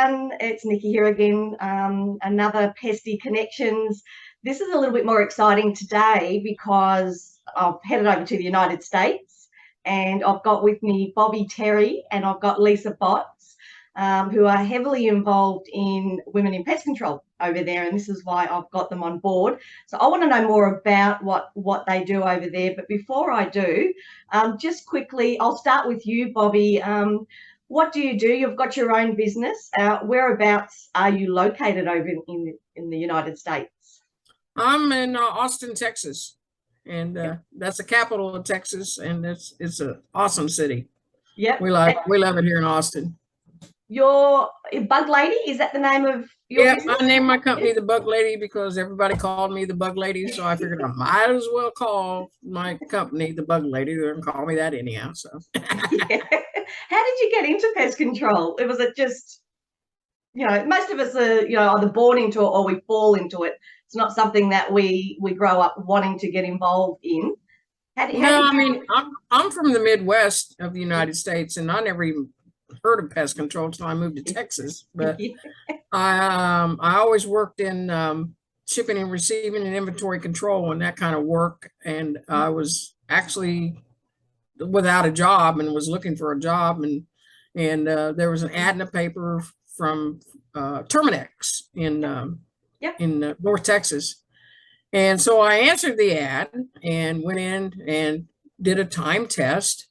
everyone, it's Nicky here again, another Pestie Connections. This is a little bit more exciting today because I've headed over to the United States and I've got with me Bobbie Terry and I've got Lisa Botts, who are heavily involved in Women in Pest Control over there, and this is why I've got them on board. So I want to know more about what they do over there, but before I do, just quickly, I'll start with you, Bobbie. What do you do? You've got your own business. Whereabouts are you located over in the United States? I'm in Austin, Texas, and that's the capital of Texas, and it's an awesome city. Yeah, we love it here in Austin. You're a Bug Lady? Is that the name of your business? I named my company the Bug Lady because everybody called me the Bug Lady, so I figured I might as well call my company the Bug Lady. They're gonna call me that anyhow. So. Yeah. How did you get into pest control? Was it just, most of us are, either born into it or we fall into it. It's not something that we grow up wanting to get involved in. I'm from the Midwest of the United States, and I never even heard of pest control until I moved to Texas. But I always worked in shipping and receiving and inventory control and that kind of work, and I was actually without a job and was looking for a job, and there was an ad in the paper from Terminex in North Texas, and so I answered the ad and went in and did a time test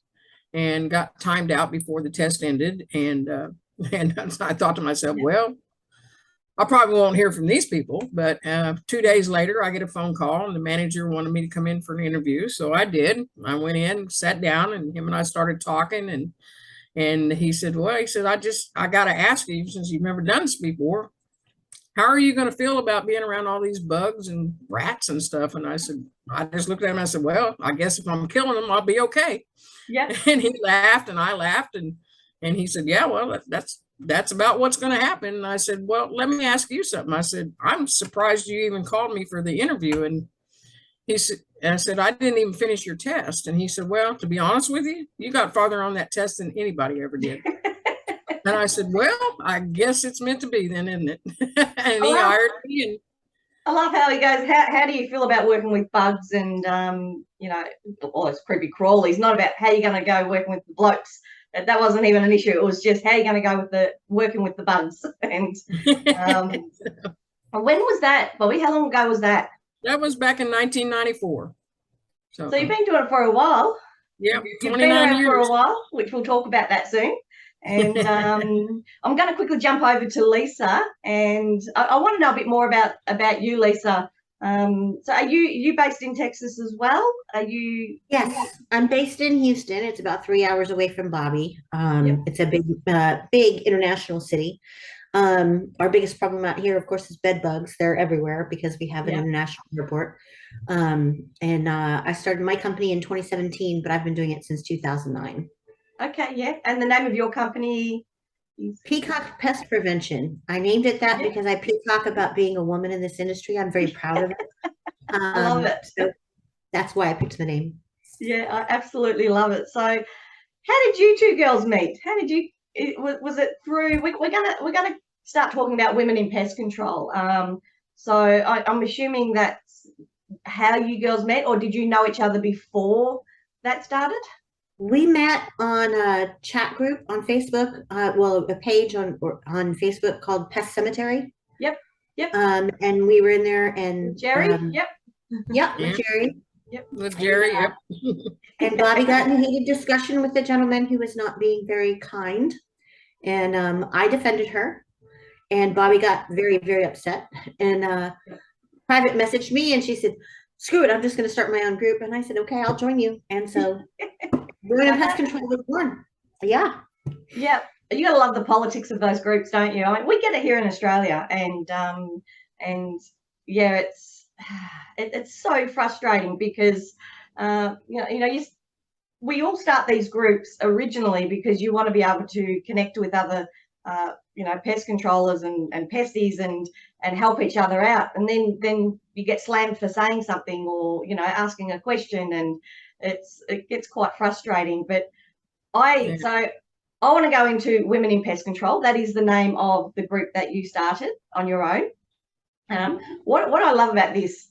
and got timed out before the test ended, and I thought to myself, well, I probably won't hear from these people, but 2 days later, I get a phone call and the manager wanted me to come in for an interview. So I did. I went in, sat down, and him and I started talking, and he said, well, I got to ask you, since you've never done this before, how are you going to feel about being around all these bugs and rats and stuff? And I just looked at him and I said, well, I guess if I'm killing them, I'll be okay. Yeah. And he laughed and I laughed, and he said, yeah, well, that's about what's going to happen. And I said, well, let me ask you something. I said, I'm surprised you even called me for the interview. And he said, I didn't even finish your test. And he said, well, to be honest with you, you got farther on that test than anybody ever did. And I said, well, I guess it's meant to be then, isn't it? And he hired me. And I love how he goes, how do you feel about working with bugs and, it's creepy crawlies, not about how you're going to go working with the blokes. That wasn't even an issue. It was just how you're going to go with working with the bugs. And when was that, Bobbie? How long ago was that? That was back in 1994. So you've been doing it for a while. Yeah, you've been around for a while, which we'll talk about that soon. And I'm going to quickly jump over to Lisa, and I want to know a bit more about you, Lisa. So are you based in Texas as well? Are you? Yes, I'm based in Houston. It's about 3 hours away from Bobbie. It's a big international city. Our biggest problem out here, of course, is bed bugs. They're everywhere because we have an international airport. And I started my company in 2017, but I've been doing it since 2009. Okay, yeah. And the name of your company is? Peacock Pest Prevention. I named it that because I peacock about being a woman in this industry. I'm very proud of it. I love it. So that's why I picked the name. Yeah, I absolutely love it. So how did you two girls meet? How did you, was it through, we're gonna start talking about women in pest control. So I'm assuming that's how you girls met, or did you know each other before that started? We met on a chat group on Facebook, a page on Facebook called Pest Cemetery. Yep. And we were in there, and Jerry. With Jerry. With Jerry. Yep. And Bobbie got in a heated discussion with the gentleman who was not being very kind, and I defended her, and Bobbie got very, very upset and private messaged me, and she said, "Screw it, I'm just going to start my own group." And I said, "Okay, I'll join you." And so Women in Pest Control was born. Yeah. Yeah. You gotta love the politics of those groups, don't you? I mean, we get it here in Australia, and yeah, it's so frustrating because we all start these groups originally because you want to be able to connect with other pest controllers and pesties and help each other out, and then you get slammed for saying something or asking a question, and it gets quite frustrating. But I I want to go into Women in Pest Control. That is the name of the group that you started on your own. What I love about this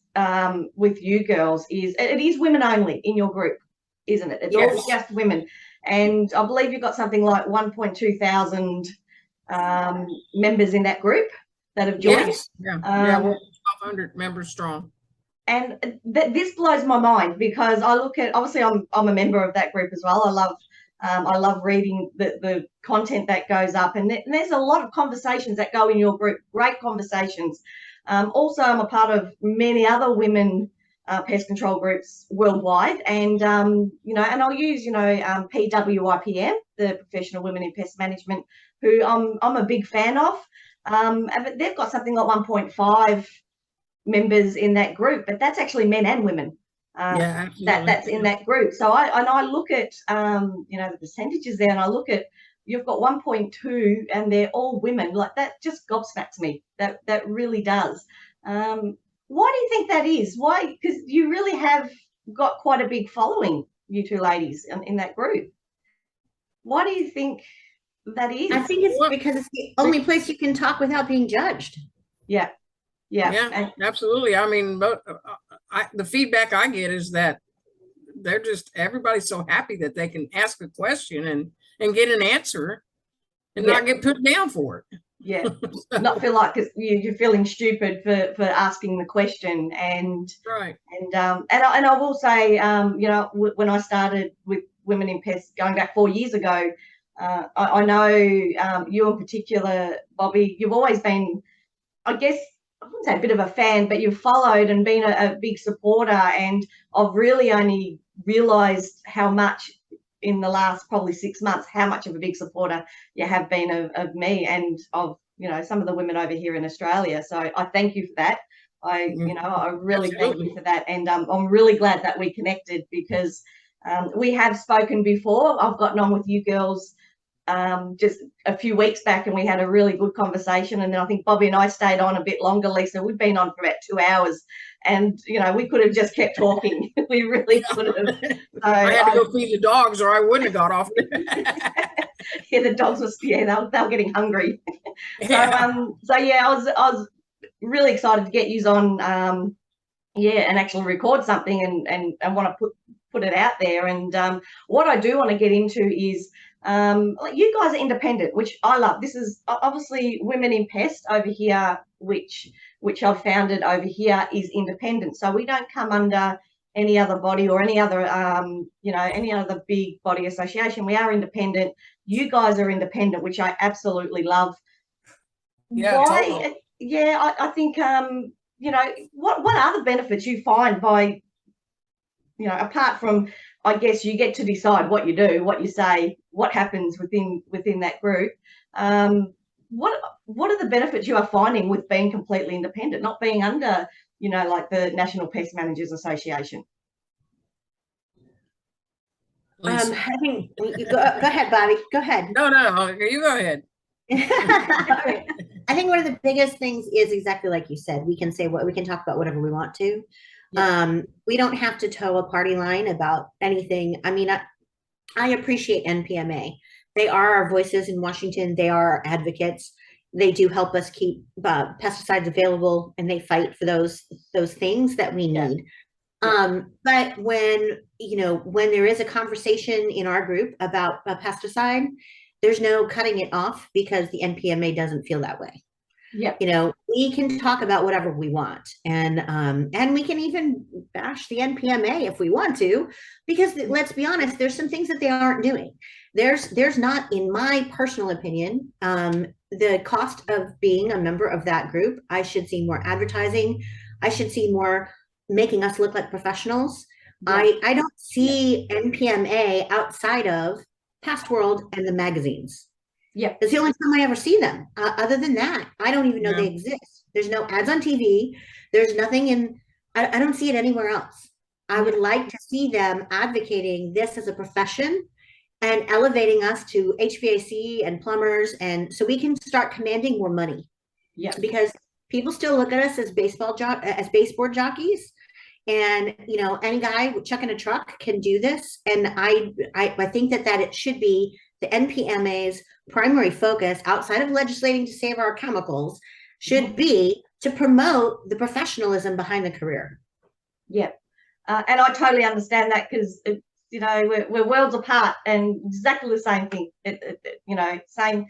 with you girls is it is women only in your group, isn't it? It's Yes. all just women. And I believe you've got something like 1.2 thousand members in that group that have joined. Yes. Yeah. Yeah. We're 1,200 members strong. And this blows my mind because I look at, obviously I'm a member of that group as well. I love reading the content that goes up, and there's a lot of conversations that go in your group, great conversations. Also, I'm a part of many other women pest control groups worldwide, and and I'll use PWIPM, the Professional Women in Pest Management, who I'm a big fan of. But they've got something like 1.5 members in that group, but that's actually men and women. Yeah, that's in that group. So I look at the percentages there, and I look at, you've got 1.2 and they're all women. Like, that just gobsmacks me. That really does. Why do you think that is? Why? Because you really have got quite a big following, you two ladies, in that group. Why do you think that is? I think it's because it's the only place you can talk without being judged. Yeah. Yeah, absolutely. I mean, the feedback I get is that they're just, everybody's so happy that they can ask a question and get an answer and not get put down for it. Yeah, not feel like you're feeling stupid for asking the question. And right. And I will say, when I started with Women in Pest going back 4 years ago, I know you in particular, Bobbie, you've always been, I guess, I wouldn't say a bit of a fan, but you've followed and been a big supporter. And I've really only realised how much in the last probably 6 months, how much of a big supporter you have been of me and of, some of the women over here in Australia. So I thank you for that. I really thank you for that. And I'm really glad that we connected, because we have spoken before. I've gotten on with you girls just a few weeks back, and we had a really good conversation. And then I think Bobbie and I stayed on a bit longer, Lisa. We've been on for about 2 hours, and we could have just kept talking. We really could have. So I had to go feed the dogs, or I wouldn't have got off. Yeah, the dogs were they were getting hungry. Yeah. I was really excited to get you on and actually record something and want to put it out there. And what I do want to get into is you guys are independent, which I love. This is obviously Women in Pest over here, which I've founded over here, is independent. So we don't come under any other body or any other any other big body association. We are independent. You guys are independent, which I absolutely love. Yeah. Why? Totally. Yeah, I think what are the benefits you find by apart from, I guess, you get to decide what you do, what you say, what happens within that group. What are the benefits you are finding with being completely independent, not being under, like the National Pest Managers Association? I think go ahead, Bobbie. Go ahead. No, you go ahead. I think one of the biggest things is exactly like you said. We can talk about whatever we want to. Yeah. We don't have to toe a party line about anything. I mean, I appreciate NPMA. They are our voices in Washington. They are our advocates. They do help us keep pesticides available, and they fight for those things that we need. Yeah. But when there is a conversation in our group about a pesticide, there's no cutting it off, because the NPMA doesn't feel that way. Yeah. We can talk about whatever we want, and we can even bash the NPMA if we want to, because let's be honest, there's some things that they aren't doing. There's not, in my personal opinion, the cost of being a member of that group. I should see more advertising. I should see more making us look like professionals. Yeah. I don't see NPMA outside of Past World and the magazines. Yeah, it's the only time I ever see them. Other than that, I don't even know they exist. There's no ads on TV. There's nothing I don't see it anywhere else. I would like to see them advocating this as a profession and elevating us to HVAC and plumbers, and so we can start commanding more money. Yeah, because people still look at us as baseboard jockeys. And any guy chucking a truck can do this, and I think that it should be the NPMA's primary focus, outside of legislating to save our chemicals, should be to promote the professionalism behind the career. Yeah. And I totally understand that, because, you know, we're worlds apart, and exactly the same thing. You know, same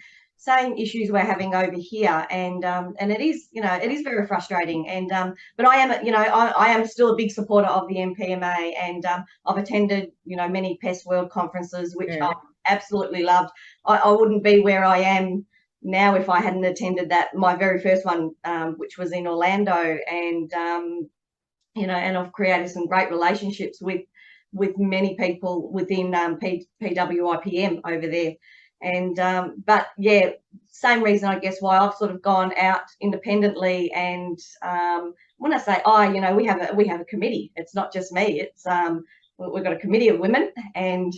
issues we're having over here, and it is, you know, it is very frustrating. And but I am, you know, I am still a big supporter of the NPMA, and I've attended, you know, many Pest World conferences, which I've absolutely loved. I wouldn't be where I am now if I hadn't attended that, my very first one, which was in Orlando, and you know, and I've created some great relationships with many people within PWIPM over there. And but yeah, same reason, I guess, why I've sort of gone out independently. And when I say you know, we have a committee. It's not just me. It's we've got a committee of women, and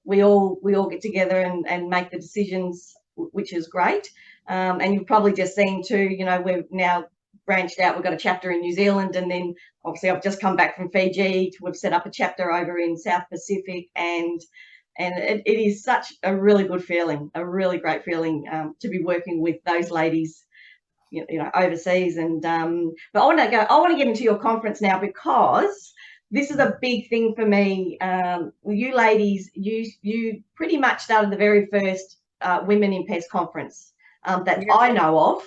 we all get together and make the decisions, which is great. And you've probably just seen too, you know, we've now branched out. We've got a chapter in New Zealand, and then obviously I've just come back from Fiji. We've set up a chapter over in South Pacific, and it is such a really good feeling, a really great feeling to be working with those ladies, you know, overseas. And but I want to get into your conference now, because this is a big thing for me. You ladies, you pretty much started the very first Women in Pest conference that I know of.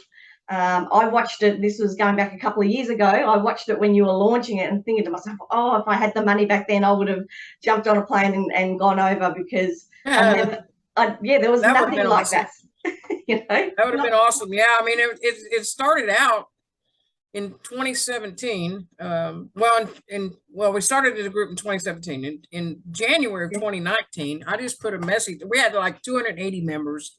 I watched it. This was going back a couple of years ago. I watched it when you were launching it, and thinking to myself, oh, if I had the money back then, I would have jumped on a plane and gone over, because there was nothing like that. You know, that would have been awesome. Yeah, I mean, it started out in 2017. We started as a group in 2017. In January of 2019, I just put a message. We had like 280 members.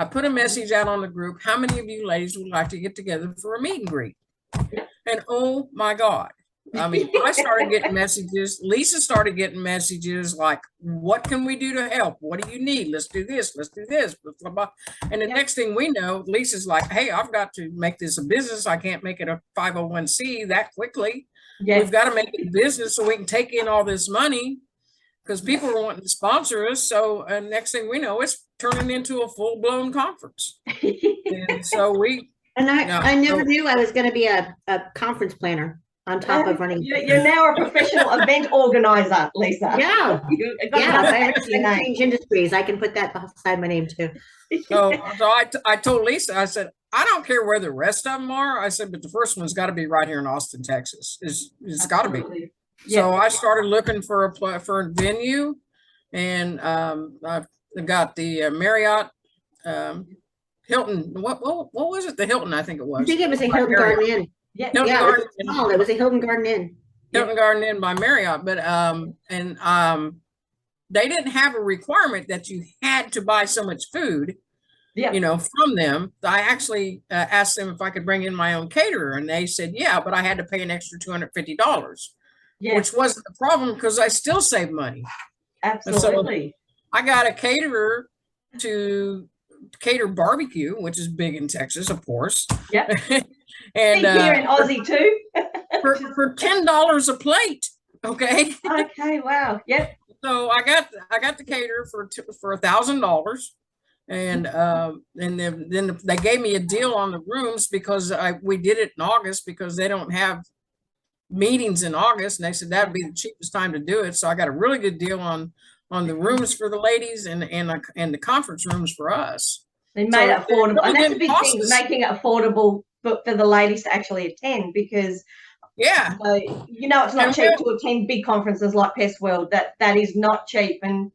I put a message out on the group. How many of you ladies would like to get together for a meet and greet? And oh my God. I mean, I started getting messages. Lisa started getting messages like, what can we do to help? What do you need? Let's do this. Let's do this. Blah, blah, blah. And the next thing we know, Lisa's like, hey, I've got to make this a business. I can't make it a 501c that quickly. We've got to make it a business so we can take in all this money, because people are wanting to sponsor us. So next thing we know, it's turning into a full-blown conference. And so I never knew I was going to be a conference planner on top of running. You're now a professional event organizer, Lisa. Yeah. I change industries. I can put that beside my name too. So I told Lisa, I said, I don't care where the rest of them are. I said, but the first one's got to be right here in Austin, Texas. It's got to be. So I started looking for a venue, and I've got the Marriott, Hilton. What was it? The Hilton, I think it was. I think it was a Hilton Garden Inn. Yeah, it was a Hilton Garden Inn. Hilton Garden Inn by Marriott, but they didn't have a requirement that you had to buy so much food. You know, from them. I actually asked them if I could bring in my own caterer, and they said, yeah, but I had to pay an extra $250. Which wasn't the problem, because I still saved money. Absolutely. So I got a caterer to cater barbecue, which is big in Texas, of course. Yeah. And here in Aussie too. for $10 a plate. Okay. Okay. Wow. Yep. So I got the caterer for $1,000. And then they gave me a deal on the rooms, because we did it in August, because they don't have meetings in August, and they said that'd be the cheapest time to do it. So I got a really good deal on the rooms for the ladies and the conference rooms for us. They made it affordable, and that's a big thing, making it affordable for the ladies to actually attend, because you know, it's not cheap to attend big conferences like Pest World. That is not cheap, and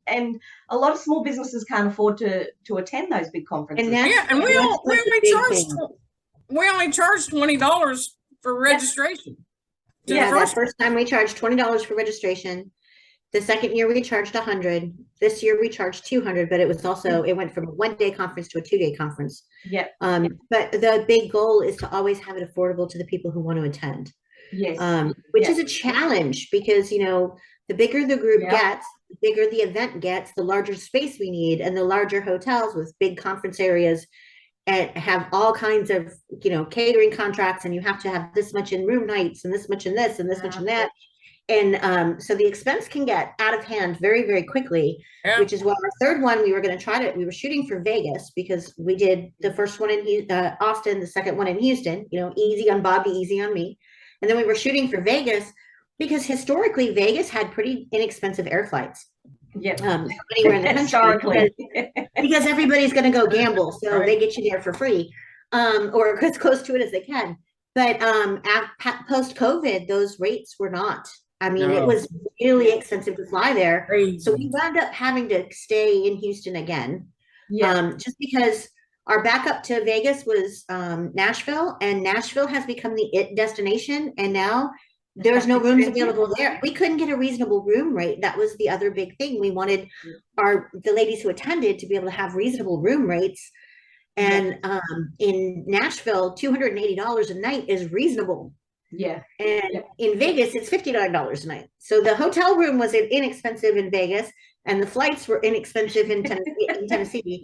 a lot of small businesses can't afford to attend those big conferences. And we only charge $20 for registration. The first time we charged $20 for registration. The second year we charged $100. This year we charged $200, but it was also, it went from a 1-day conference to a 2-day conference. But the big goal is to always have it affordable to the people who want to attend. Which is a challenge, because, you know, the bigger the group gets, the bigger the event gets, the larger space we need, and the larger hotels with big conference areas and have all kinds of, you know, catering contracts, and you have to have this much in room nights and this much in this and this much in that. And so the expense can get out of hand very, very quickly, Yeah. which is why our third one, we were shooting for Vegas because we did the first one in Austin, the second one in Houston, easy on Bobbie, easy on me. And then we were shooting for Vegas because historically Vegas had pretty inexpensive air flights. Yeah. Anywhere in the country. Historically. Because everybody's going to go gamble. So Right. they get you there for free, or as close to it as they can. But post-COVID, those rates were not. I mean, No. it was really expensive to fly there. Crazy. So we wound up having to stay in Houston again. Yeah. Just because our backup to Vegas was Nashville, and Nashville has become the it destination. And now there's no rooms available there. We couldn't get a reasonable room rate. That was the other big thing. We wanted the ladies who attended to be able to have reasonable room rates. And in Nashville, $280 a night is reasonable. Yeah. And in Vegas, it's $59 a night. So the hotel room was inexpensive in Vegas, and the flights were inexpensive in Tennessee.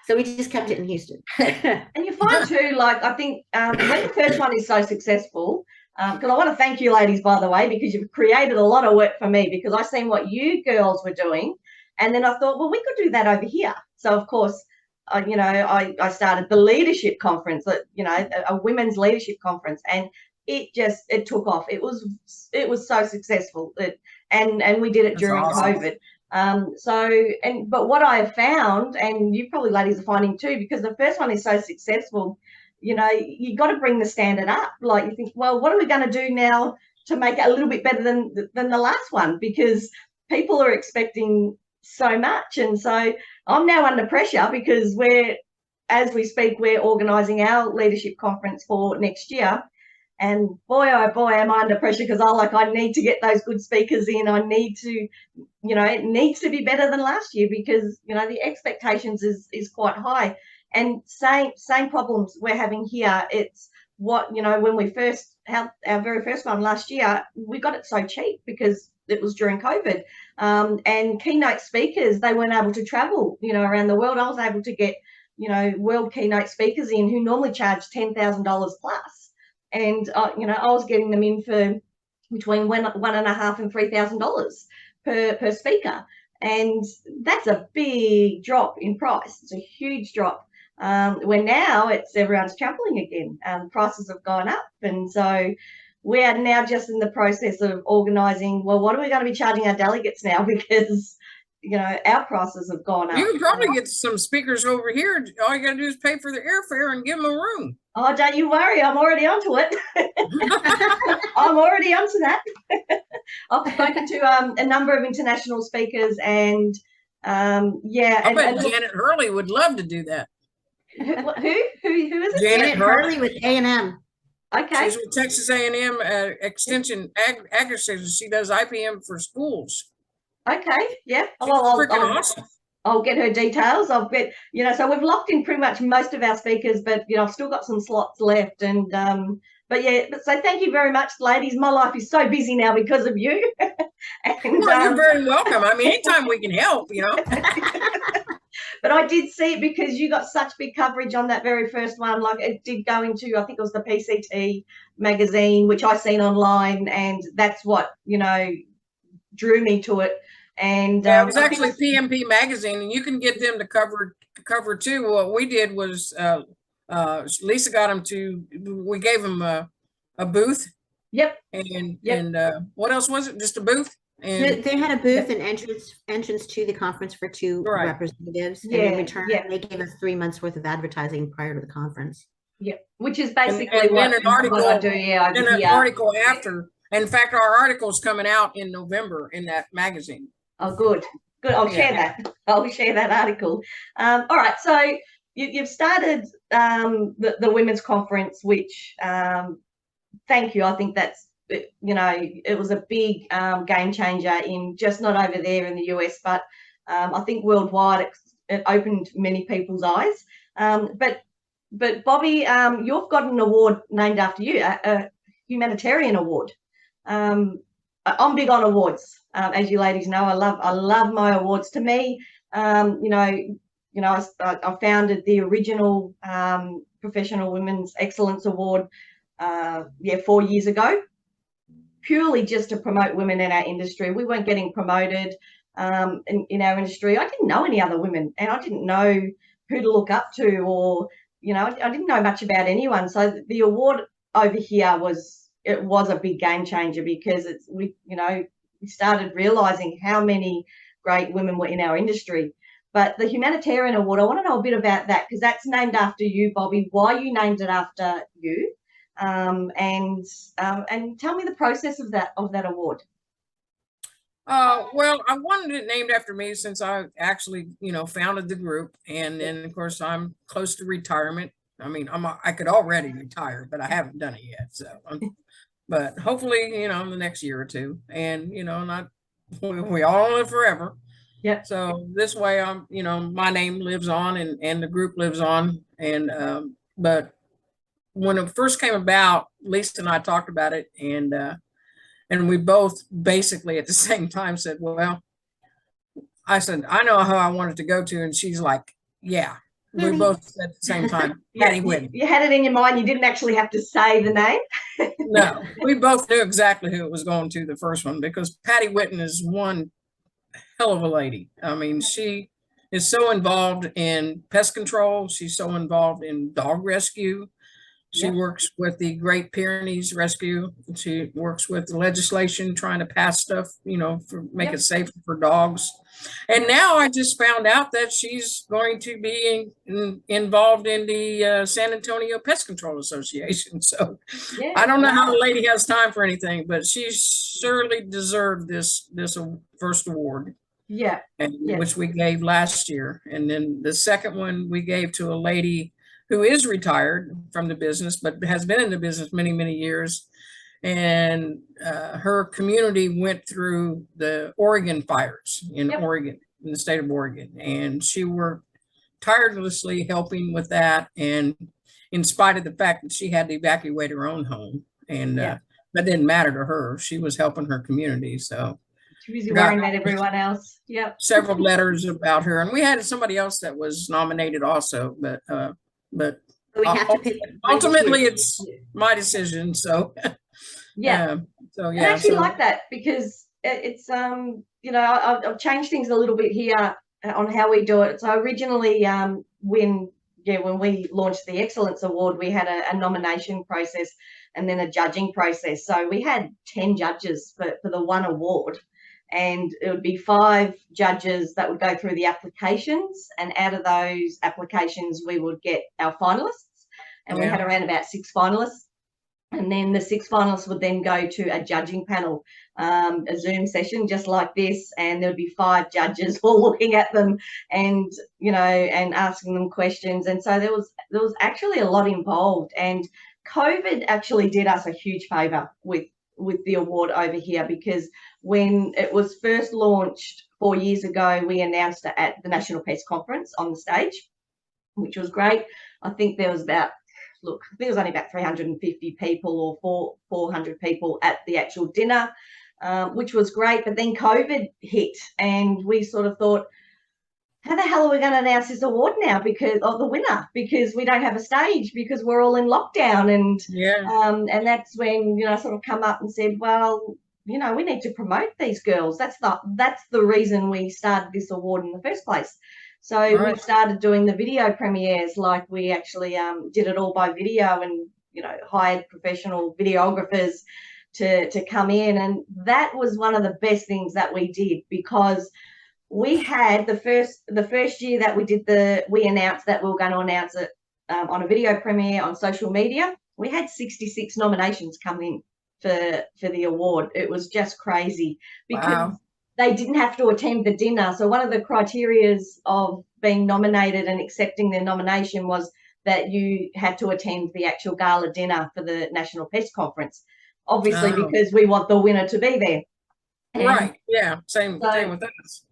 So we just kept it in Houston. And you find too, like, I think when the first one is so successful, because I want to thank you ladies, by the way, because you've created a lot of work for me, because I seen what you girls were doing. And then I thought, well, we could do that over here. So, of course, I started the leadership conference, a women's leadership conference, and it took off. It was so successful, and we did it during COVID. But what I have found, and you probably ladies are finding too, because the first one is so successful, you got to bring the standard up. Like, you think, well, what are we going to do now to make it a little bit better than the last one? Because people are expecting so much. And so I'm now under pressure because as we speak, we're organising our leadership conference for next year. And boy, oh boy, am I under pressure, because I need to get those good speakers in. I need to, it needs to be better than last year, because, the expectations is quite high. And same problems we're having here. It's when we first had our very first one last year, we got it so cheap because it was during COVID. And keynote speakers, they weren't able to travel, around the world. I was able to get, world keynote speakers in who normally charge $10,000 plus. And, I was getting them in for between $1,500 and $3,000 per speaker. And that's a big drop in price. It's a huge drop. Where now everyone's traveling again. Prices have gone up. And so we are now just in the process of organising, well, what are we going to be charging our delegates now? Because, our prices have gone up. You can probably get some speakers over here. All you got to do is pay for the airfare and give them a room. Oh, don't you worry. I'm already onto it. I'm already onto that. I've spoken to a number of international speakers, and I bet Janet Hurley would love to do that. Who is it? Janet Hurley with A&M. Okay. She's with Texas A&M Extension Agriculture. She does IPM for schools. Okay, yeah. Freaking awesome. I'll get her details. So we've locked in pretty much most of our speakers, but I've still got some slots left. And so thank you very much, ladies. My life is so busy now because of you. And, well, you're very welcome. I mean, anytime we can help, But I did see it because you got such big coverage on that very first one. Like, it did go into, I think it was the PCT magazine, which I seen online, and that's what, drew me to it. And it was actually PMP magazine, and you can get them to cover too. What we did was Lisa got them we gave them a booth. Yep. And what else was it? Just a booth? And they had a booth and entrance to the conference for two representatives. And in return, they gave us 3 months worth of advertising prior to the conference. Yeah, which is basically what I do. Yeah, and an article after. In fact, our article is coming out in November in that magazine. Oh, good. I'll share that. I'll share that article. All right. So you've started the women's conference, which thank you. I think that's, it was a big game changer in just not over there in the US, but I think worldwide it opened many people's eyes. But Bobbie, you've got an award named after you, a humanitarian award. I'm big on awards, as you ladies know. I love my awards. To me, I founded the original Professional Women's Excellence Award 4 years ago, purely just to promote women in our industry. We weren't getting promoted in our industry. I didn't know any other women, and I didn't know who to look up to, or I didn't know much about anyone. So the award over here was a big game changer, because we started realizing how many great women were in our industry. But the humanitarian award, I want to know a bit about that, because that's named after you, Bobbie. Why you named it after you, and tell me the process of that award. Well, I wanted it named after me since I actually, founded the group, and then of course I'm close to retirement. I mean, I could already retire, but I haven't done it yet. So, but hopefully, in the next year or two, and we all live forever. Yeah. So this way, my name lives on, and the group lives on. And but when it first came about, Lisa and I talked about it, and we both basically at the same time said, well, I said, I know how I want it to go to. And she's like, yeah, we both said at the same time. Yeah, you had it in your mind. You didn't actually have to say the name. No, we both knew exactly who it was going to, the first one, because Patty Whitten is one hell of a lady. I mean, she is so involved in pest control. She's so involved in dog rescue. She works with the Great Pyrenees Rescue. She works with the legislation, trying to pass stuff, make it safer for dogs. And now I just found out that she's going to be involved in the San Antonio Pest Control Association. So I don't know how the lady has time for anything, but she surely deserved this first award. Yeah. Which we gave last year. And then the second one we gave to a lady who is retired from the business, but has been in the business many, many years. And her community went through the Oregon fires in Oregon, in the state of Oregon. And she worked tirelessly helping with that. And in spite of the fact that she had to evacuate her own home, and that didn't matter to her. She was helping her community. So too busy worrying about everyone else. Yep. Several letters about her. And we had somebody else that was nominated also, but we have to pick ultimately it's my decision. So I actually like that, because it's I've changed things a little bit here on how we do it. So originally when we launched the Excellence Award, we had a nomination process and then a judging process. So we had 10 judges for the one award, and it would be 5 judges that would go through the applications, and out of those applications we would get our finalists, and we had around about 6 finalists, and then the 6 finalists would then go to a judging panel, a Zoom session just like this, and there would be 5 judges all looking at them and and asking them questions. And so there was actually a lot involved, and COVID actually did us a huge favor with the award over here, because when it was first launched 4 years ago, we announced it at the National Pest Conference on the stage, which was great. I think there was only about 350 people or 400 people at the actual dinner, which was great. But then COVID hit, and we sort of thought, how the hell are we going to announce this award now because of the winner? Because we don't have a stage, because we're all in lockdown. And that's when I sort of come up and said, well, we need to promote these girls. That's the reason we started this award in the first place. So we started doing the video premieres. Like, we actually did it all by video, and hired professional videographers to come in, and that was one of the best things that we did, because we had the first year that we announced that we were going to announce it on a video premiere on social media. We had 66 nominations come in for the award. It was just crazy, because they didn't have to attend the dinner. So one of the criteria of being nominated and accepting their nomination was that you had to attend the actual gala dinner for the National Pest Conference, obviously, because we want the winner to be there. Same with us.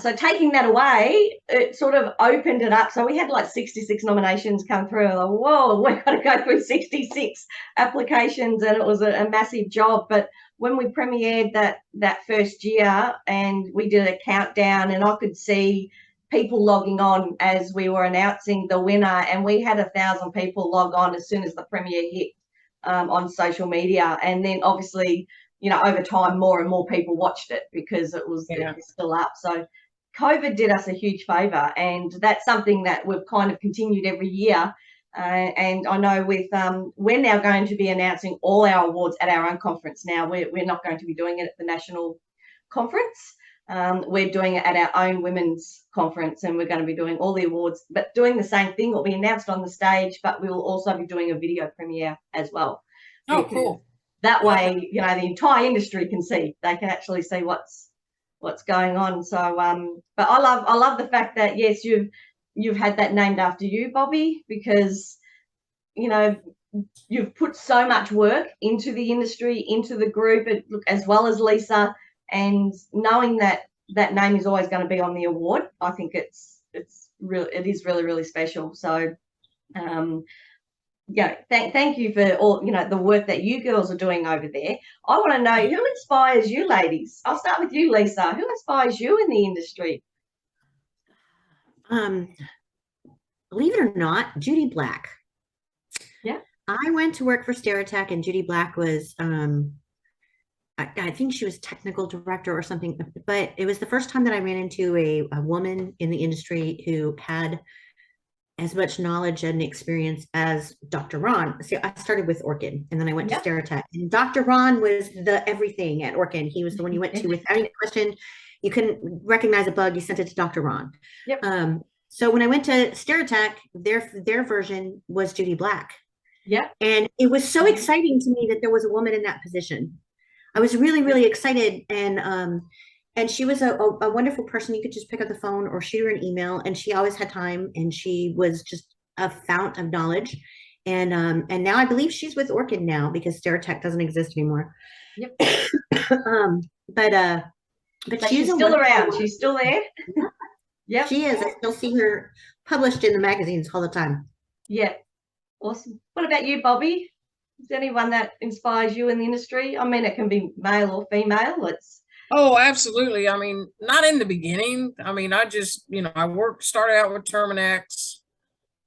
So taking that away, it sort of opened it up. So we had like 66 nominations come through. Like, whoa, we've got to go through 66 applications, and it was a massive job. But when we premiered that first year, and we did a countdown, and I could see people logging on as we were announcing the winner, and we had 1,000 people log on as soon as the premiere hit on social media. And then obviously you know, over time, more and more people watched it because it was still up. So COVID did us a huge favor, and that's something that we've kind of continued every year. And I know with we're now going to be announcing all our awards at our own conference now. We're not going to be doing it at the national conference. We're doing it at our own women's conference, and we're going to be doing all the awards, but doing the same thing. Will be announced on the stage, but we will also be doing a video premiere as well. Oh, cool. That way, you know, the entire industry can see. They can actually see what's going on. So, but I love the fact that yes, you've had that named after you, Bobbie, because you know you've put so much work into the industry, into the group, as well as Lisa, and knowing that that name is always going to be on the award, I think it is really special. So, yeah, thank you for all, you know, the work that you girls are doing over there. I want to know who inspires you, ladies. I'll start with you, Lisa. Who inspires you in the industry? Believe it or not, Judy Black. Yeah. I went to work for Stereotech, and Judy Black was, I think she was technical director or something, but it was the first time that I ran into a woman in the industry who had as much knowledge and experience as Dr. Ron. So I started with Orkin, and then I went to Stereotech, and Dr. Ron was the everything at Orkin. He was the one you went to with any question. You couldn't recognize a bug, you sent it to Dr. Ron. Yep. So when I went to Stereotech, their version was Judy Black. Yeah. And it was so exciting to me that there was a woman in that position. I was really excited, and she was a wonderful person. You could just pick up the phone or shoot her an email, and she always had time, and she was just a fount of knowledge. And now I believe she's with Orkin now because Stereotech doesn't exist anymore. Yep. But she's still around. She's still there. Yeah, she is. I still see her published in the magazines all the time. Yeah, awesome. What about you, Bobbie? Is there anyone that inspires you in the industry? I mean, it can be male or female. Oh, absolutely. I mean, not in the beginning. I mean, I just, you know, started out with Terminex,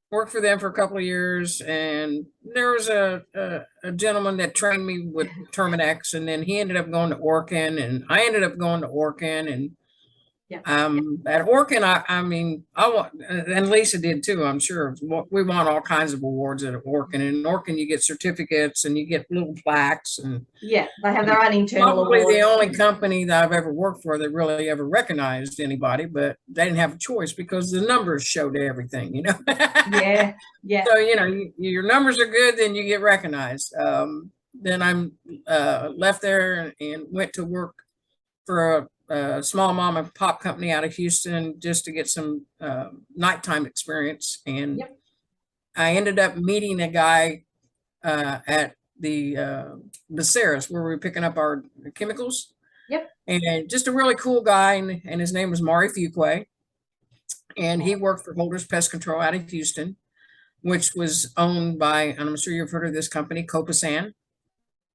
worked for them for a couple of years, and there was a gentleman that trained me with Terminex, and then he ended up going to Orkin, and I ended up going to Orkin, and at Orkin, I mean, I want, and Lisa did too, I'm sure. We won all kinds of awards at Orkin. And in Orkin, you get certificates and you get little plaques, and they have their own internal probably awards. the only company that I've ever worked for that really ever recognized anybody, but they didn't have a choice because the numbers showed everything, you know. Yeah. So, you know, your numbers are good, then you get recognized. Then I'm left there and went to work for a small mom and pop company out of Houston just to get some nighttime experience. And I ended up meeting a guy at the Buceras where we were picking up our chemicals. Yep. And just a really cool guy, and his name was Mari Fuquay. And he worked for Holders Pest Control out of Houston, which was owned by, and I'm sure you've heard of this company, Copasan.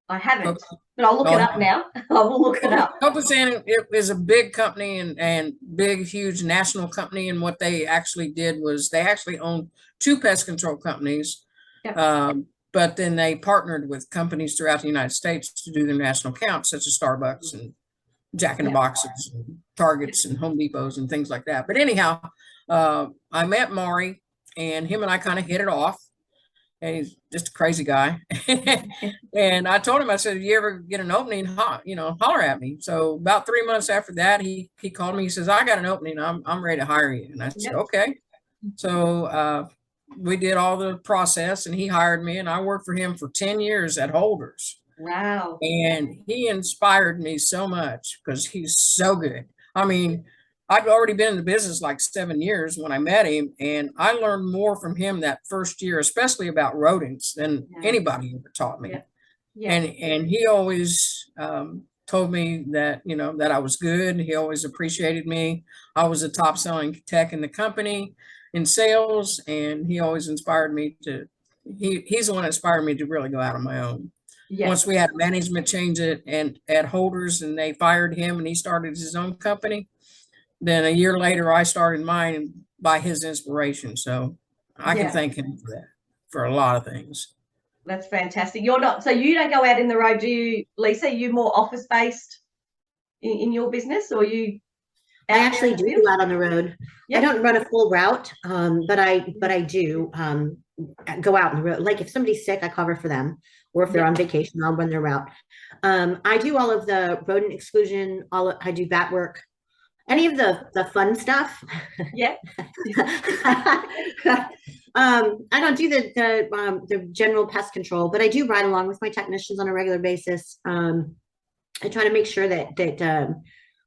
I haven't, but I'll look it up now. I will look it up. Copasan is a big company and big, huge national company. And what they actually did was they actually owned 2 pest control companies. Yep. But then they partnered with companies throughout the United States to do their national accounts, such as Starbucks and Jack in the Boxes and Targets and Home Depots and things like that. But anyhow, I met Mari, and him and I kind of hit it off. And he's just a crazy guy. And I told him, I said, if you ever get an opening, holler at me. So about 3 months after that, he called me. He says, I got an opening. I'm ready to hire you. And I said, okay. So we did all the process, and he hired me, and I worked for him for 10 years at Holders. Wow. And he inspired me so much because he's so good. I mean, I'd already been in the business like 7 years when I met him, and I learned more from him that first year, especially about rodents, than anybody ever taught me. And he always told me that, you know, that I was good. He always appreciated me. I was a top selling tech in the company in sales, and he always inspired me to, he's the one that inspired me to really go out on my own. Once we had management change at Holders, and they fired him and he started his own company. Then a year later, I started mine by his inspiration. So I can thank him for that, for a lot of things. That's fantastic. You're not, so you don't go out in the road, do you, Lisa? Are you more office based in your business, or you? I actually do go out on the road. Yep. I don't run a full route, but I do go out on the road. Like if somebody's sick, I cover for them, or if they're on vacation, I'll run their route. I do all of the rodent exclusion. I do bat work, any of the fun stuff. Yeah. I don't do the general pest control, but I do ride along with my technicians on a regular basis. I try to make sure that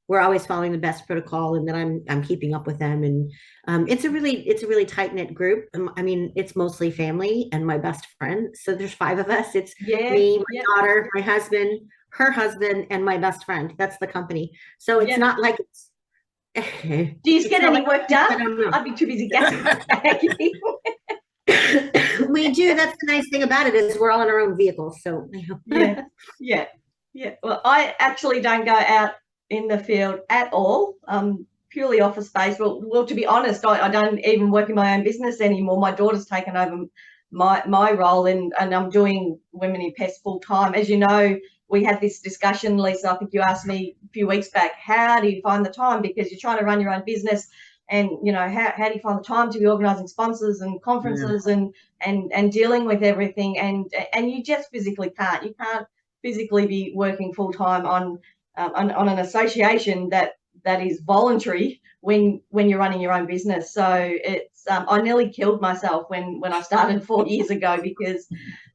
we're always following the best protocol, and that I'm keeping up with them. And it's a really tight knit group. I mean, it's mostly family and my best friend. So there's 5 of us. It's me, my daughter, my husband, her husband, and my best friend. That's the company. So it's not like it's. Do you get any work done? I'd be too busy guessing. We do. That's the nice thing about it, is we're all in our own vehicles. So yeah. Well, I actually don't go out in the field at all. Purely office space. Well, to be honest, I don't even work in my own business anymore. My daughter's taken over my role, and I'm doing Women in Pest full time. As you know, we had this discussion, Lisa. I think you asked me a few weeks back, how do you find the time? Because you're trying to run your own business, and you know, how do you find the time to be organising sponsors and conferences and dealing with everything? And you just physically can't. You can't physically be working full time on an association that is voluntary when you're running your own business. So it's I nearly killed myself when I started 4 years ago, because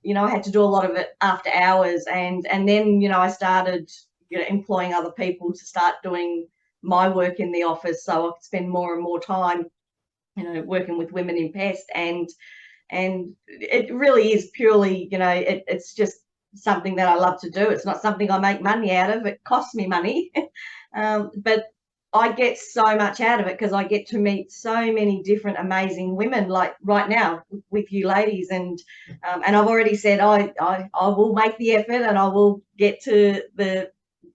I had to do a lot of it after hours, and then I started employing other people to start doing my work in the office, so I could spend more and more time working with Women in Pest. And it really is purely it's just something that I love to do. It's not something I make money out of. It costs me money. But I get so much out of it, because I get to meet so many different amazing women, like right now with you ladies. And I've already said I will make the effort, and I will get to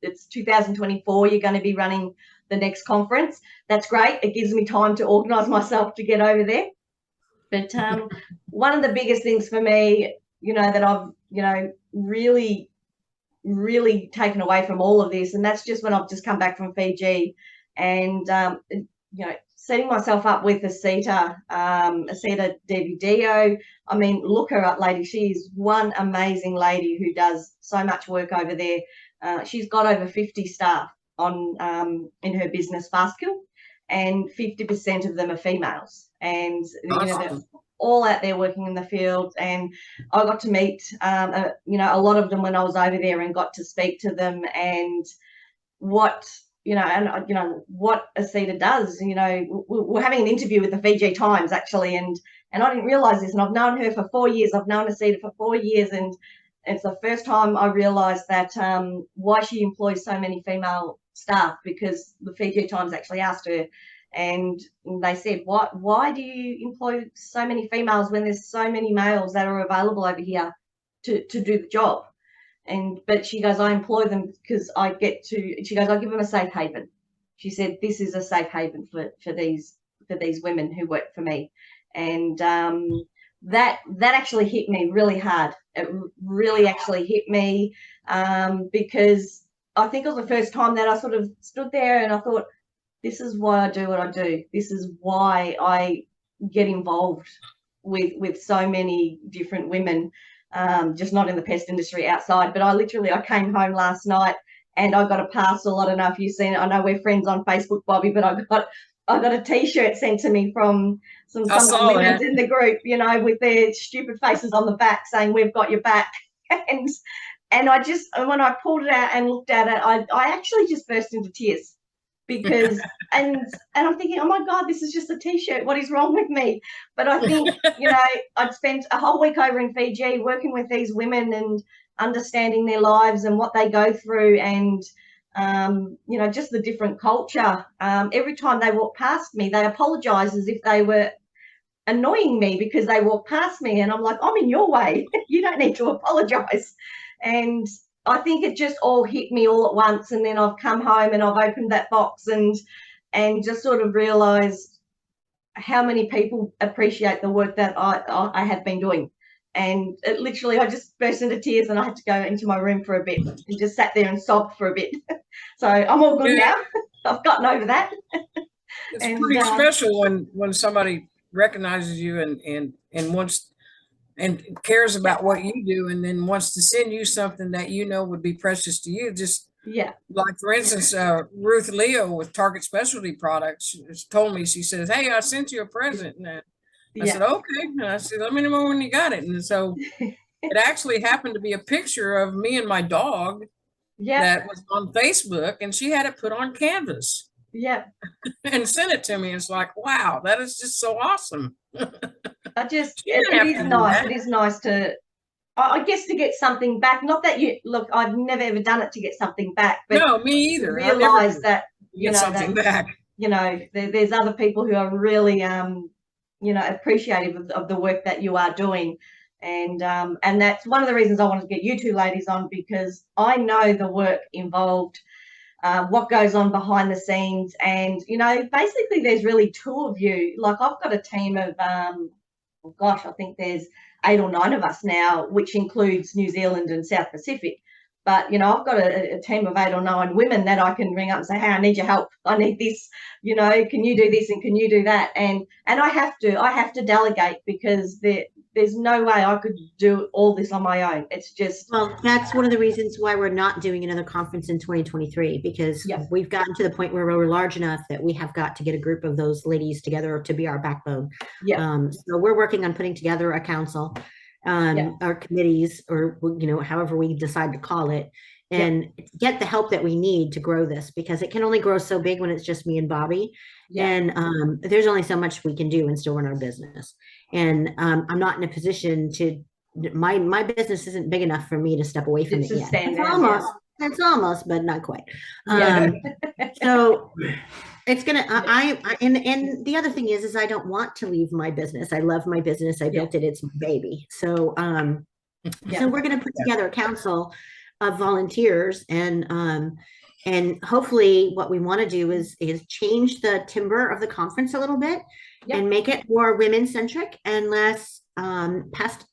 it's 2024. You're going to be running the next conference. That's great. It gives me time to organise myself to get over there. But one of the biggest things for me, that I've really taken away from all of this, and that's just when I've just come back from Fiji, and setting myself up with Asita Devidio. I mean, look her up, lady. She is one amazing lady who does so much work over there. She's got over 50 staff on in her business, Fastkill, and 50% of them are females, and they're all out there working in the field. And I got to meet a lot of them when I was over there, and got to speak to them, and what what Asita does. We're having an interview with the Fiji Times actually, and I didn't realize this, and I've known her for 4 years. I've known Asita for 4 years, and it's the first time I realized that why she employs so many female staff, because the Fiji Times actually asked her, and they said, why do you employ so many females when there's so many males that are available over here to do the job? But she goes, I employ them because I give them a safe haven. She said, this is a safe haven for these women who work for me. And that actually hit me really hard. It really actually hit me because I think it was the first time that I sort of stood there and I thought, this is why I do what I do. This is why I get involved with so many different women, just not in the pest industry, outside. But I came home last night and I got a parcel. I don't know if you've seen it. I know we're friends on Facebook, Bobbie, but I got a T-shirt sent to me from some of the women in the group, with their stupid faces on the back saying, we've got your back. And I just, when I pulled it out and looked at it, I actually just burst into tears. Because and I'm thinking, oh my God, this is just a T-shirt. What is wrong with me? But I think, I'd spent a whole week over in Fiji working with these women and understanding their lives and what they go through, and just the different culture. Every time they walk past me, they apologize as if they were annoying me because they walk past me, and I'm like, I'm in your way. You don't need to apologize. And I think it just all hit me all at once, and then I've come home and I've opened that box and just sort of realised how many people appreciate the work that I have been doing. And it literally, I just burst into tears and I had to go into my room for a bit and just sat there and sobbed for a bit. So I'm all good now. I've gotten over that. It's pretty special when somebody recognizes you and wants and cares about what you do, and then wants to send you something that you know would be precious to you. Just like, for instance, Ruth Leo with Target Specialty Products told me, she says, "Hey, I sent you a present." And I said, "Okay." And I said, "Let me know when you got it." And so it actually happened to be a picture of me and my dog that was on Facebook, and she had it put on canvas. And sent it to me. It's like, wow, that is just so awesome. It is nice. It is nice to, I guess, to get something back. Not that you look, I've never ever done it to get something back. But no, me either. Realize that you know something back. You know, there's other people who are really, you know, appreciative of the work that you are doing. And that's one of the reasons I wanted to get you two ladies on, because I know the work involved. What goes on behind the scenes, and you know, basically there's really two of you. Like, I've got a team of gosh, I think there's 8 or 9 of us now, which includes New Zealand and South Pacific. But you know, I've got a team of 8 or 9 women that I can ring up and say, "Hey, I need your help. I need this. You know, can you do this and can you do that?" And I have to delegate, because there's no way I could do all this on my own. It's just, well, that's one of the reasons why we're not doing another conference in 2023, because we've gotten to the point where we're large enough that we have got to get a group of those ladies together to be our backbone. So we're working on putting together a council, our committees, or you know, however we decide to call it, and get the help that we need to grow this, because it can only grow so big when it's just me and Bobbie. And there's only so much we can do and still run our business. And I'm not in a position to, my business isn't big enough for me to step away from it yet. It's almost, but not quite. So it's gonna, and the other thing is I don't want to leave my business. I love my business. I built it. It's my baby. So, so we're going to put together a council of volunteers, and hopefully what we want to do is change the timbre of the conference a little bit and make it more women centric and less pest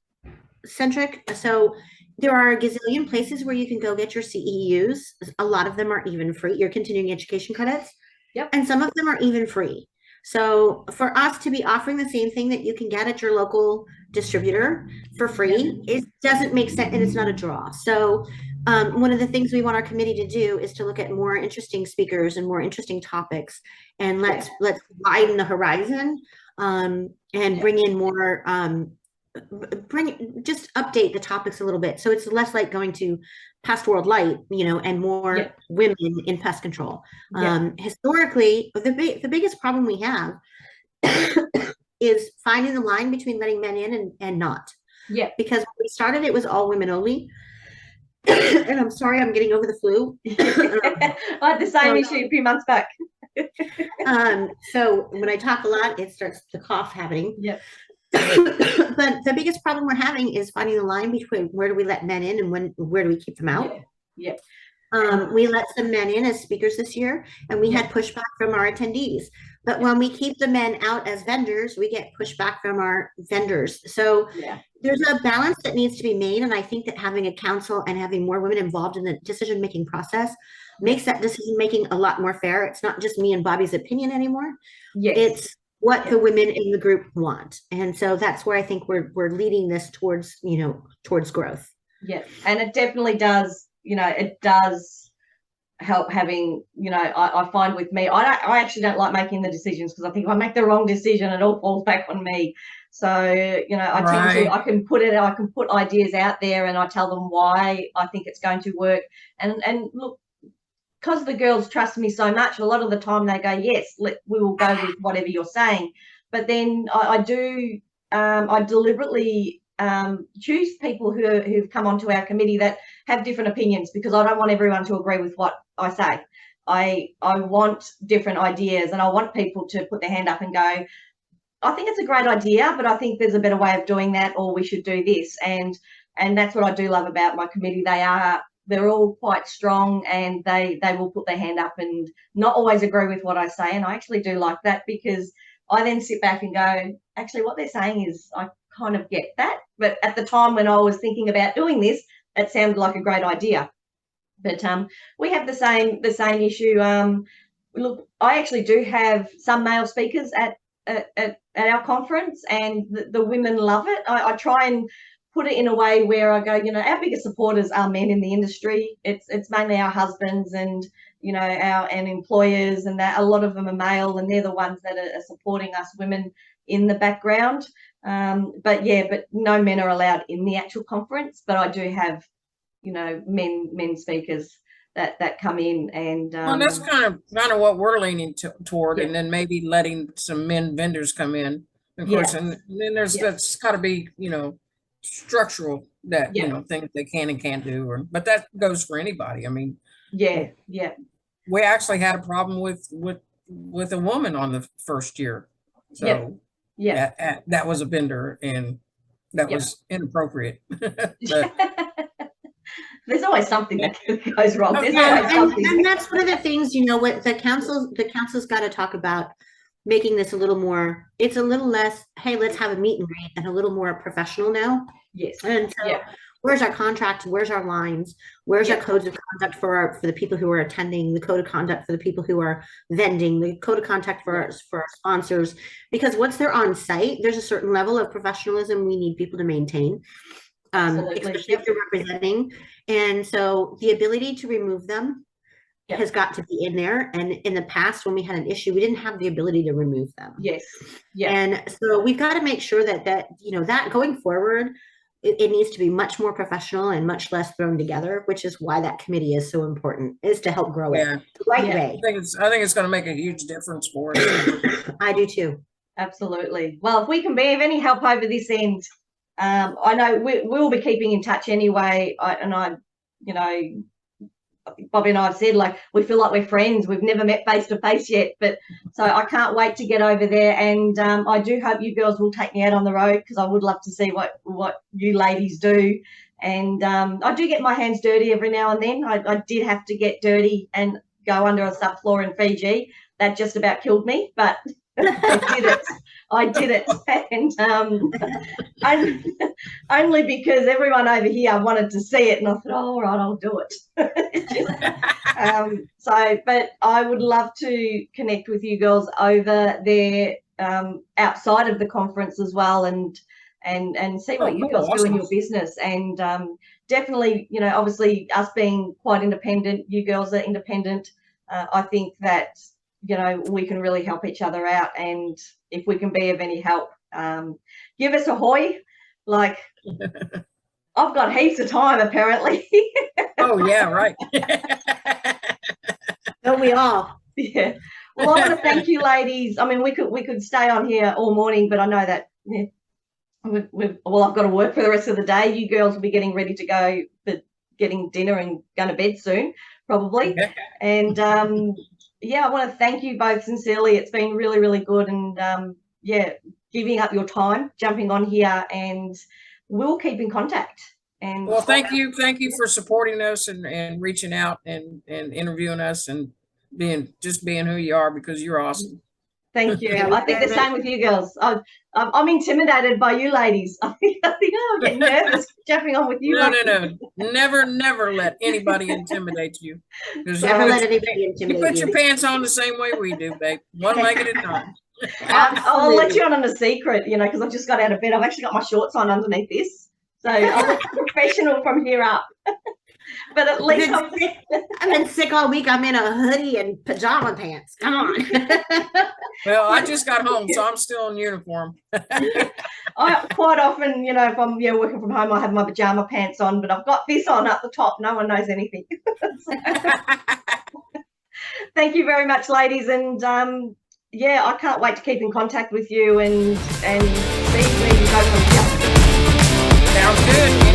centric. So there are a gazillion places where you can go get your CEUs. A lot of them are even free, your continuing education credits. And some of them are even free. So for us to be offering the same thing that you can get at your local distributor for free, it doesn't make sense, and it's not a draw. So one of the things we want our committee to do is to look at more interesting speakers and more interesting topics, and let's widen the horizon, and bring in more, just update the topics a little bit. So it's less like going to Pest World Light, you know, and more women in pest control. Historically, the biggest problem we have is finding the line between letting men in and not. Because when we started, it was all women only. And I'm sorry, I'm getting over the flu. I had the same issue a few months back. So when I talk a lot, it starts the cough happening. But the biggest problem we're having is finding the line between where do we let men in and where do we keep them out. We let some men in as speakers this year, and we had pushback from our attendees. But when we keep the men out as vendors, we get pushback from our vendors. So there's a balance that needs to be made. And I think that having a council and having more women involved in the decision-making process makes that decision-making a lot more fair. It's not just me and Bobbie's opinion anymore. It's what the women in the group want. And so that's where I think we're leading this towards, you know, towards growth. And it definitely does, you know, it does help having, you know, I find with me, I actually don't like making the decisions, because I think if I make the wrong decision, it all falls back on me. So, you know, I can put ideas out there, and I tell them why I think it's going to work. And look, because the girls trust me so much, a lot of the time they go, yes, we will go with whatever you're saying. But then I deliberately choose people who've come onto our committee that have different opinions, because I don't want everyone to agree with what I say. I want different ideas, and I want people to put their hand up and go, I think it's a great idea, but I think there's a better way of doing that, or we should do this. And that's what I do love about my committee. They're all quite strong, and they will put their hand up and not always agree with what I say. And I actually do like that, because I then sit back and go, actually, what they're saying is, I kind of get that. But at the time when I was thinking about doing this, it sounded like a great idea. But we have the same issue. Look, I actually do have some male speakers at our conference, and the women love it. I try and put it in a way where I go, you know, our biggest supporters are men in the industry. It's mainly our husbands and, you know, our employers, and that a lot of them are male, and they're the ones that are supporting us women in the background. But no men are allowed in the actual conference. But I do have, you know, men speakers that come in, and well, that's kind of what we're leaning toward, yeah. and then maybe letting some men vendors come in, of course, and then there's that's got to be, you know, structural, that you know, things they can and can't do, but that goes for anybody. I mean, we actually had a problem with a woman on the first year, so that was a vendor, and that was inappropriate. But, there's always something that goes wrong. And that's one of the things, you know, what the council's got to talk about, making this a little more, it's a little less, hey, let's have a meet and greet, and a little more professional now. Yes. And so where's our contract? Where's our lines? Where's our codes of conduct for the people who are attending, the code of conduct for the people who are vending, the code of conduct for our sponsors? Because once they're on site, there's a certain level of professionalism we need people to maintain. Especially if they're representing. And so the ability to remove them has got to be in there. And in the past, when we had an issue, we didn't have the ability to remove them. Yes. Yeah. And so we've got to make sure that you know, that going forward, it needs to be much more professional and much less thrown together, which is why that committee is so important, is to help grow it the right way. I think it's going to make a huge difference for us. I do too. Absolutely. Well, if we can be of any help over this end, I know we'll be keeping in touch anyway. You know, Bobbie and I have said, like, we feel like we're friends. We've never met face to face yet, but so I can't wait to get over there. And I do hope you girls will take me out on the road, because I would love to see what you ladies do. And I do get my hands dirty every now and then. I did have to get dirty and go under a subfloor in Fiji. That just about killed me, but I did it, and only because everyone over here wanted to see it, and I thought, oh, all right, I'll do it. But I would love to connect with you girls over there, outside of the conference as well, and see what you girls do in your business. And definitely, you know, obviously us being quite independent, you girls are independent. I think that, you know, we can really help each other out, and if we can be of any help, give us a hoy. Like, I've got heaps of time apparently. Oh yeah, right. Don't we all? Yeah. Well, I want to thank you, ladies. I mean, we could stay on here all morning, but I know that well, I've got to work for the rest of the day. You girls will be getting ready to go for getting dinner and going to bed soon, probably. And I want to thank you both sincerely. It's been really, really good, and giving up your time, jumping on here, and we'll keep in contact. And well, thank you for supporting us and reaching out and interviewing us and being who you are, because you're awesome. Thank you. I think the same with you girls. I'm intimidated by you ladies. I think I'm getting nervous jumping on with you. No. Never let anybody intimidate you. Never let anybody intimidate you. You put your pants on the same way we do, babe. One leg at a time. I'll let you on a secret, you know, because I've just got out of bed. I've actually got my shorts on underneath this. So I'm a professional from here up. But at least I've been sick all week. I'm in a hoodie and pajama pants. Come on. Well, I just got home, so I'm still in uniform. I quite often, you know, if I'm working from home, I have my pajama pants on, but I've got this on up the top. No one knows anything. Thank you very much, ladies. And I can't wait to keep in contact with you and see where you go from here. Sounds good.